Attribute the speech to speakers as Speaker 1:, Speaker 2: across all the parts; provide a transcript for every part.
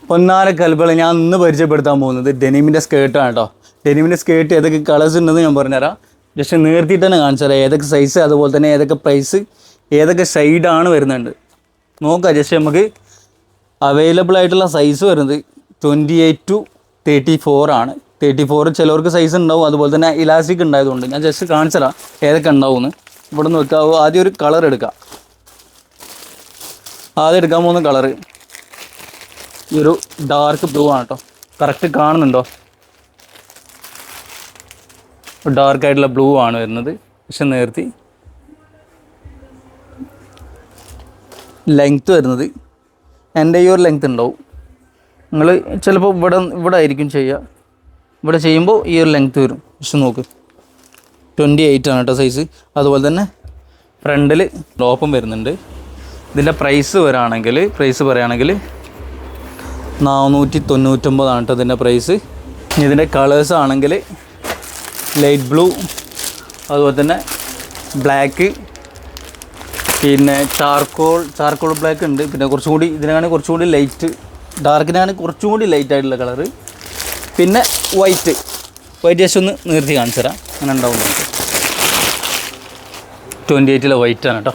Speaker 1: പൊന്നാര കൽബള ഞാൻ ഇന്ന് പരിചയപ്പെടുത്താൻ പോകുന്നത് ഡെനിമിൻ്റെ സ്കേർട്ടാണ് കേട്ടോ. ഡെനിമിൻ്റെ സ്കേർട്ട് ഏതൊക്കെ കളേഴ്സ് ഉണ്ടെന്ന് ഞാൻ പറഞ്ഞുതരാം. ജസ്റ്റ് നേർത്തിയിട്ട് തന്നെ കാണിച്ചു തരാം ഏതൊക്കെ സൈസ്, അതുപോലെ തന്നെ ഏതൊക്കെ പ്രൈസ്, ഏതൊക്കെ ഷെയ്ഡാണ് വരുന്നുണ്ട് നോക്കാം. ജസ്റ്റ് നമുക്ക് അവൈലബിൾ ആയിട്ടുള്ള സൈസ് വരുന്നത് 28 to 34 ആണ്. 34 ചിലവർക്ക് സൈസ് ഉണ്ടാവും, അതുപോലെ തന്നെ ഇലാസ്റ്റിക് ഉണ്ടായതുകൊണ്ട് ഞാൻ ജസ്റ്റ് കാണിച്ചു തരാം ഏതൊക്കെ ഉണ്ടാവുമെന്ന്. ഇവിടെ നിന്ന് വെക്കാം. ആദ്യം ഒരു കളർ എടുക്കാം. ആദ്യം എടുക്കാൻ പോകുന്ന കളറ് ഈ ഒരു ഡാർക്ക് ബ്ലൂ ആണ് കേട്ടോ. കറക്റ്റ് കാണുന്നുണ്ടോ? ഡാർക്ക് ആയിട്ടുള്ള ബ്ലൂ ആണ് വരുന്നത്. പക്ഷെ നേർത്തി ലെങ്ത്ത് വരുന്നത് എൻ്റെ ഈ ഒരു ലെങ്ത്ത് ഉണ്ടാവും. നിങ്ങൾ ചിലപ്പോൾ ഇവിടെ ആയിരിക്കും ചെയ്യുക. ഇവിടെ ചെയ്യുമ്പോൾ ഈ ഒരു ലെങ്ത്ത് വരും. പക്ഷെ നോക്ക് 28 ആണ് കേട്ടോ സൈസ്. അതുപോലെ തന്നെ ഫ്രണ്ടിൽ ടോപ്പും വരുന്നുണ്ട്. ഇതിൻ്റെ പ്രൈസ് പറയുകയാണെങ്കിൽ 499 ആണ് കേട്ടോ ഇതിൻ്റെ പ്രൈസ്. ഇതിൻ്റെ കളേഴ്സ് ആണെങ്കിൽ ലൈറ്റ് ബ്ലൂ, അതുപോലെ തന്നെ ബ്ലാക്ക്, പിന്നെ ചാർക്കോൾ ബ്ലാക്ക് ഉണ്ട്. പിന്നെ കുറച്ചും കൂടി ലൈറ്റ്, ഡാർക്കിനാണ് കുറച്ചും കൂടി ലൈറ്റ് ആയിട്ടുള്ള കളറ്. പിന്നെ വൈറ്റ് ജസ്റ്റ് ഒന്ന് നിർത്തി കാണിച്ചു തരാം. അങ്ങനെ ഉണ്ടാവും. 28 വൈറ്റാണ് കേട്ടോ.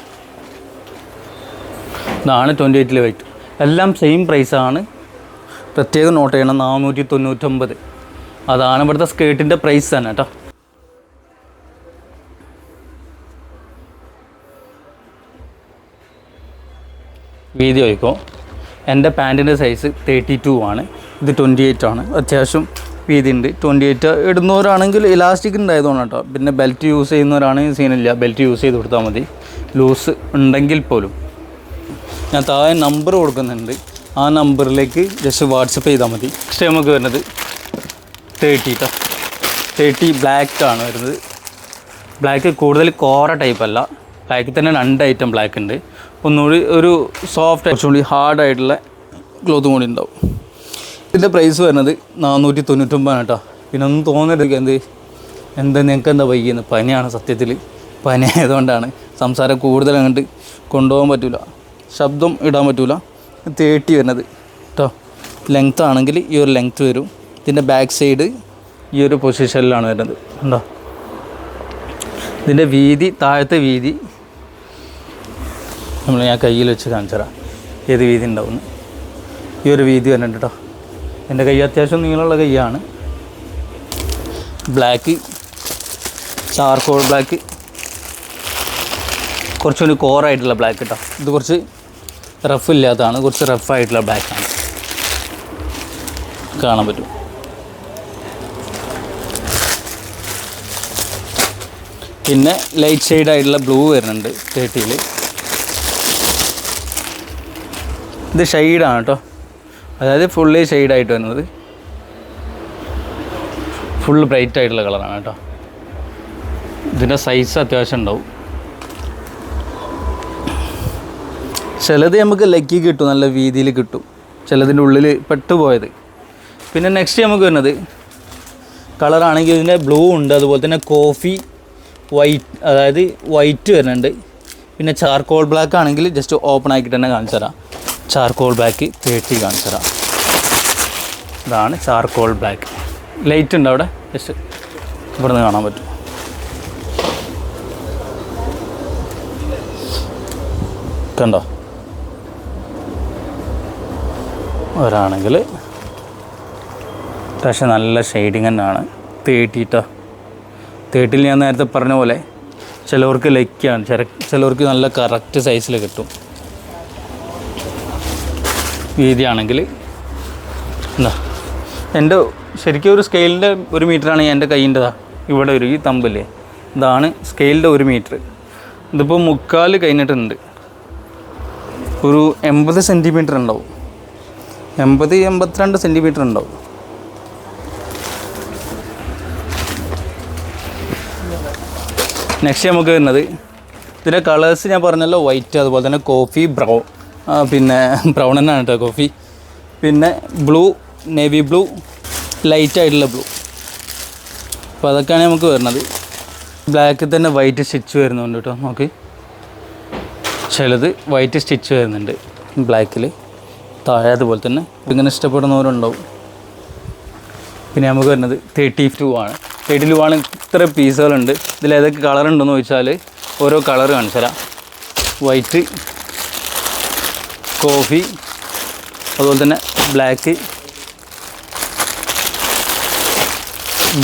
Speaker 1: ഇതാണ് 28 വൈറ്റ്. എല്ലാം സെയിം പ്രൈസാണ്. പ്രത്യേകം നോട്ട് ചെയ്യണം, 499. അതാണ് ഇവിടുത്തെ സ്കേർട്ടിൻ്റെ പ്രൈസ് തന്നെ കേട്ടോ. വീതി വയ്ക്കോ. എൻ്റെ പാൻറ്റിൻ്റെ സൈസ് 32 ആണ്. ഇത് 28 ആണ്. അത്യാവശ്യം വീതി ഉണ്ട്. 28 ഇടുന്നവരാണെങ്കിൽ ഇലാസ്റ്റിക് ഉണ്ടായതുകൊണ്ട് കേട്ടോ. പിന്നെ ബെൽറ്റ് യൂസ് ചെയ്യുന്നവരാണെങ്കിൽ സീനില്ല, ബെൽറ്റ് യൂസ് ചെയ്ത് കൊടുത്താൽ മതി, ലൂസ് ഉണ്ടെങ്കിൽ പോലും. ഞാൻ താഴെ നമ്പർ കൊടുക്കുന്നുണ്ട്, ആ നമ്പറിലേക്ക് ജസ്റ്റ് വാട്സപ്പ് ചെയ്താൽ മതി. നെക്സ്റ്റ് നമുക്ക് വരുന്നത് 30 ബ്ലാക്ക് ആണ് വരുന്നത്. ബ്ലാക്ക് കൂടുതൽ കോറ ടൈപ്പ് അല്ല, ബ്ലാക്കിൽ തന്നെ 2 ഐറ്റം ബ്ലാക്ക് ഉണ്ട്. ഒന്നുകൂടി ഒരു സോഫ്റ്റ്, കുറച്ചുകൂടി ഹാർഡായിട്ടുള്ള ക്ലോത്തും കൂടി ഉണ്ടാവും. ഇതിൻ്റെ പ്രൈസ് വരുന്നത് 499 കേട്ടോ. പിന്നെ ഒന്നും തോന്നരുത് നിങ്ങൾക്ക് എന്താ വൈകിയെന്ന്. പനിയാണ് സത്യത്തിൽ. പനി ആയതുകൊണ്ടാണ് സംസാരം കൂടുതൽ അങ്ങോട്ട് കൊണ്ടുപോകാൻ പറ്റില്ല, ശബ്ദം ഇടാൻ പറ്റില്ല. 30 വരുന്നത് കേട്ടോ. ലെങ്ത്ത് ആണെങ്കിൽ ഈ ഒരു ലെങ്ത്ത് വരും. ഇതിൻ്റെ ബാക്ക് സൈഡ് ഈ ഒരു പൊസിഷനിലാണ് വരുന്നത്. ഉണ്ടോ? ഇതിൻ്റെ വീതി, താഴത്തെ വീതി ഞാൻ കയ്യിൽ വെച്ച് കാണിച്ചു തരാം ഏത് വീതി ഉണ്ടാവുന്നു. ഈ ഒരു വീതി വരുന്നുണ്ട് കേട്ടോ. എൻ്റെ കൈ അത്യാവശ്യം നീളമുള്ള കൈയാണ്. ബ്ലാക്ക്, ചാർക്കോൾ ബ്ലാക്ക്, കുറച്ചുകൂടി കോറായിട്ടുള്ള ബ്ലാക്ക് കേട്ടോ. ഇത് കുറച്ച് റഫ് ഇല്ലാത്തതാണ്, കുറച്ച് റഫായിട്ടുള്ള ബ്ലാക്കാണ്. കാണാൻ പറ്റും. പിന്നെ ലൈറ്റ് ഷെയ്ഡായിട്ടുള്ള ബ്ലൂ വരുന്നുണ്ട് 30. ഇത് ഷെയ്ഡാണ് കേട്ടോ. അതായത് ഫുള്ളി ഷെയ്ഡായിട്ട് വരുന്നത്, ഫുൾ ബ്രൈറ്റ് ആയിട്ടുള്ള കളറാണ് കേട്ടോ. ഇതിൻ്റെ സൈസ് അത്യാവശ്യം ഉണ്ടാവും. ചിലത് നമുക്ക് ലെഗ് കിട്ടും, നല്ല വീതിയിൽ കിട്ടും, ചിലതിൻ്റെ ഉള്ളിൽ പെട്ടുപോയത്. പിന്നെ നെക്സ്റ്റ് നമുക്ക് വരുന്നത് കളറാണെങ്കിൽ ഇതിൻ്റെ ബ്ലൂ ഉണ്ട്, അതുപോലെ തന്നെ കോഫി വൈറ്റ്, അതായത് വൈറ്റ് വരുന്നുണ്ട്. പിന്നെ ചാർക്കോൾ ബ്ലാക്ക് ആണെങ്കിൽ ജസ്റ്റ് ഓപ്പൺ ആക്കിയിട്ട് തന്നെ കാണിച്ചു തരാം. ചാർക്കോൾ ബ്ലാക്ക് 30 കാണിച്ചു തരാം. ഇതാണ് ചാർക്കോൾ ബ്ലാക്ക്. ലൈറ്റ് ഉണ്ട് അവിടെ, ജസ്റ്റ് ഇവിടെ നിന്ന് കാണാൻ പറ്റും. കണ്ടോ? ഒരാണെങ്കിൽ പക്ഷേ നല്ല ഷെയ്ഡിങ് തന്നെയാണ്. 30 ഞാൻ നേരത്തെ പറഞ്ഞ പോലെ ചിലവർക്ക് ലൈക്കാണ്, ചിലവർക്ക് നല്ല കറക്റ്റ് സൈസിൽ കിട്ടും. വീതിയാണെങ്കിൽ എന്താ, എൻ്റെ ശരിക്കും ഒരു സ്കെയിലിൻ്റെ 1 മീറ്ററാണ് എൻ്റെ കയ്യിൻ്റെതാ. ഇവിടെ ഒരു ഈ തമ്പില്ലേ, ഇതാണ് സ്കെയിലിൻ്റെ 1 മീറ്റർ. ഇതിപ്പോൾ 3/4 കഴിഞ്ഞിട്ടുണ്ട്. ഒരു 80 സെൻറ്റിമീറ്റർ ഉണ്ടാവും, 82 സെൻറ്റിമീറ്റർ ഉണ്ടാവും. നെക്സ്റ്റ് നമുക്ക് വരുന്നത് ഇതിൻ്റെ കളേഴ്സ് ഞാൻ പറഞ്ഞല്ലോ, വൈറ്റ്, അതുപോലെ തന്നെ കോഫി, ബ്രൗൺ, പിന്നെ ബ്രൗൺ തന്നെയാണ് കേട്ടോ കോഫി, പിന്നെ ബ്ലൂ, നേവി ബ്ലൂ, ലൈറ്റ് ആയിട്ടുള്ള ബ്ലൂ. അപ്പോൾ അതൊക്കെയാണ് നമുക്ക് വരുന്നത്. ബ്ലാക്കിൽ തന്നെ വൈറ്റ് സ്റ്റിച്ച് വരുന്നുണ്ട് കേട്ടോ. നോക്കി, ചിലത് വൈറ്റ് സ്റ്റിച്ച് വരുന്നുണ്ട് ബ്ലാക്കിൽ. താഴെ അതുപോലെ തന്നെ ഇങ്ങനെ ഇഷ്ടപ്പെടുന്നവരുണ്ടാവും. പിന്നെ നമുക്ക് വരുന്നത് 32 ആണ്. 32 ആണ്. ഇത്ര പീസുകളുണ്ട്. ഇതിൽ ഏതൊക്കെ കളർ ഉണ്ടെന്ന് ചോദിച്ചാൽ ഓരോ കളർ കാണിച്ചു തരാം. വൈറ്റ്, കോഫി, അതുപോലെ തന്നെ ബ്ലാക്ക്,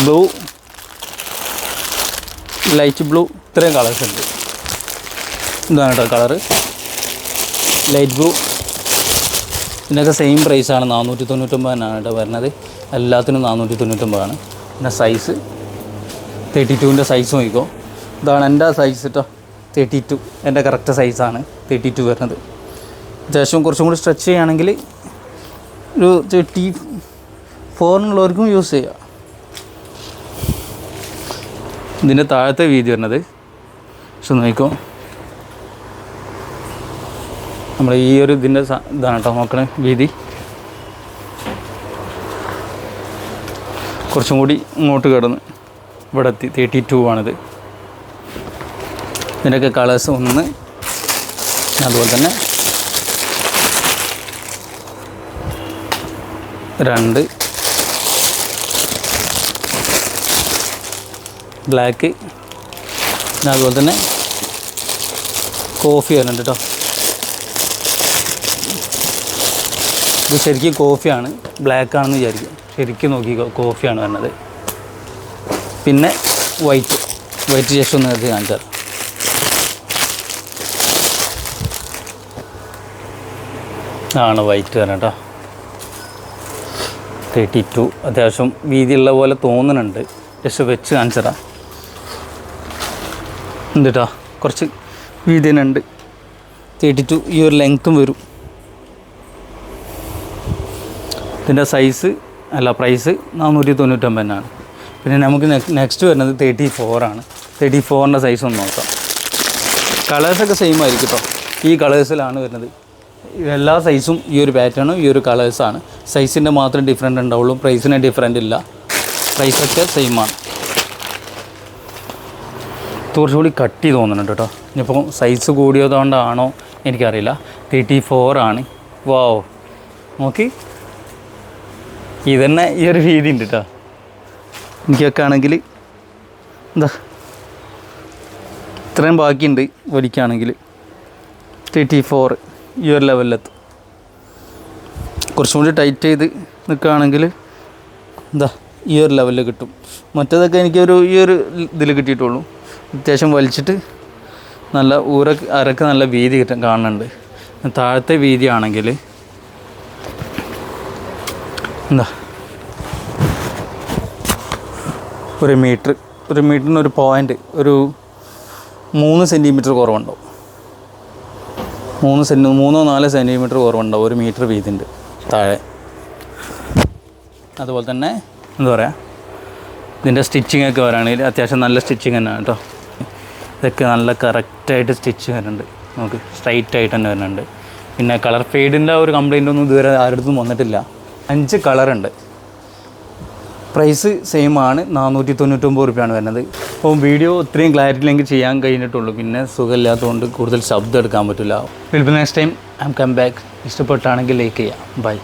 Speaker 1: ബ്ലൂ, ലൈറ്റ് ബ്ലൂ, ഇത്രയും കളേഴ്സ് ഉണ്ട്. ഇതാണ് കേട്ടോ കളറ്. Light blue. ഇതിനൊക്കെ സെയിം പ്രൈസാണ്, 499 കേട്ടോ വരുന്നത്. എല്ലാത്തിനും 499. പിന്നെ സൈസ് 32ൻ്റെ സൈസ് നോക്കിക്കോ. ഇതാണ് എൻ്റെ സൈസ് കേട്ടോ, 32. എൻ്റെ കറക്റ്റ് സൈസാണ് 32 വരുന്നത്. അത്യാവശ്യം കുറച്ചും കൂടി സ്ട്രെച്ച് ചെയ്യുകയാണെങ്കിൽ ഒരു 34 യൂസ് ചെയ്യാം. ഇതിൻ്റെ താഴത്തെ വീതി വരുന്നത് പക്ഷെ നോക്കിക്കോ, നമ്മൾ ഈ ഒരു ഇതിൻ്റെ ഇതാണ് കേട്ടോ നോക്കണേ വീതി. കുറച്ചും കൂടി ഇങ്ങോട്ട് കിടന്ന് ഇവിടെ എത്തി 32 ആണിത്. ഇതിൻ്റെയൊക്കെ കളേഴ്സ് 1, അതുപോലെ തന്നെ 2, ബ്ലാക്ക്, പിന്നെ അതുപോലെ തന്നെ കോഫി വരുന്നുണ്ട് കേട്ടോ. ഇത് ശരിക്കും കോഫിയാണ്, ബ്ലാക്ക് ആണെന്ന് വിചാരിക്കും. ശരിക്കും നോക്കി കോഫിയാണ് വരുന്നത്. പിന്നെ വൈറ്റ് ജസ്റ്റ് ഒന്ന് എടുത്ത് കാണിച്ചാൽ ആണ് വൈറ്റ് വരുന്നത് കേട്ടോ. 32 അത്യാവശ്യം വീതിയുള്ള പോലെ തോന്നുന്നുണ്ട്. ജസ്റ്റ് വെച്ച് കാണിച്ചതാ. ഉണ്ട് കേട്ടോ, കുറച്ച് വീതി തന്നെ ഉണ്ട്. 32 ഈ ഒരു ലെങ്ത്തും വരും. ഇതിൻ്റെ പ്രൈസ് 499 ആണ്. പിന്നെ നമുക്ക് നെക്സ്റ്റ് വരുന്നത് 34 ആണ്. 34ൻ്റെ സൈസ് ഒന്ന് നോക്കാം. കളേഴ്സൊക്കെ സെയിം ആയിരിക്കും കേട്ടോ. ഈ കളേഴ്സിലാണ് വരുന്നത്. എല്ലാ സൈസും ഈ ഒരു പാറ്റേണും ഈ ഒരു കളേഴ്സാണ്. സൈസിൻ്റെ മാത്രം ഡിഫറൻറ്റ് ഉണ്ടാവുള്ളൂ. പ്രൈസിന് ഡിഫറൻറ്റ് ഇല്ല. പ്രൈസൊക്കെ സെയിമാണ്. കുറച്ചുകൂടി കട്ടി തോന്നുന്നുണ്ട് കേട്ടോ. ഇനിയിപ്പോൾ സൈസ് കൂടിയതുകൊണ്ടാണോ എനിക്കറിയില്ല. 34 ആണ്. വാവ്, നോക്കി ഇതന്നെ ഈ ഒരു വീതി ഉണ്ട് കേട്ടോ. എനിക്കൊക്കെ ആണെങ്കിൽ എന്താ ഇത്രയും ബാക്കിയുണ്ട് വലിക്കുകയാണെങ്കിൽ. 34 ഈ ഒരു ലെവലിലെത്തും. കുറച്ചും കൂടി ടൈറ്റ് ചെയ്ത് നിൽക്കുകയാണെങ്കിൽ എന്താ ഈ ഒരു ലെവലിൽ കിട്ടും. മറ്റേതൊക്കെ എനിക്കൊരു ഈ ഒരു ഇതിൽ കിട്ടിയിട്ടുള്ളൂ. അത്യാവശ്യം വലിച്ചിട്ട് നല്ല അരക്ക് നല്ല വീതി കാണുന്നുണ്ട്. താഴത്തെ വീതിയാണെങ്കിൽ എന്താ ഒരു മീറ്ററിന് ഒരു പോയിൻ്റ് ഒരു 3 സെൻറ്റിമീറ്റർ കുറവുണ്ടാവും. 3-4 സെൻറ്റിമീറ്റർ കുറവുണ്ടാവും. 1 മീറ്റർ വീതിയുണ്ട് താഴെ. അതുപോലെ തന്നെ എന്താ പറയുക, ഇതിൻ്റെ സ്റ്റിച്ചിങ് ഒക്കെ വരാണെങ്കിൽ അത്യാവശ്യം നല്ല സ്റ്റിച്ചിങ് തന്നെയാണ് കേട്ടോ. ഇതൊക്കെ നല്ല കറക്റ്റായിട്ട് സ്റ്റിച്ച് വരുന്നുണ്ട്. നമുക്ക് സ്ട്രൈറ്റ് ആയിട്ട് തന്നെ വരുന്നുണ്ട്. പിന്നെ കളർ ഫെയ്ഡിൻ്റെ ഒരു കംപ്ലയിൻ്റ് ഒന്നും ഇതുവരെ ആരുടെടുത്തും വന്നിട്ടില്ല. 5 കളറുണ്ട്. പ്രൈസ് സെയിം ആണ്, 499 രൂപയാണ് വരുന്നത്. അപ്പോൾ വീഡിയോ ഇത്രയും ക്ലാരിറ്റി ഇല്ലെങ്കിൽ ചെയ്യാൻ കഴിഞ്ഞിട്ടുള്ളൂ. പിന്നെ സുഖമില്ലാത്തതുകൊണ്ട് കൂടുതൽ ശബ്ദം എടുക്കാൻ പറ്റില്ല. Will be next time I am come back. ഇഷ്ടപ്പെട്ടാണെങ്കിൽ ലൈക്ക് ചെയ്യാം. ബൈ.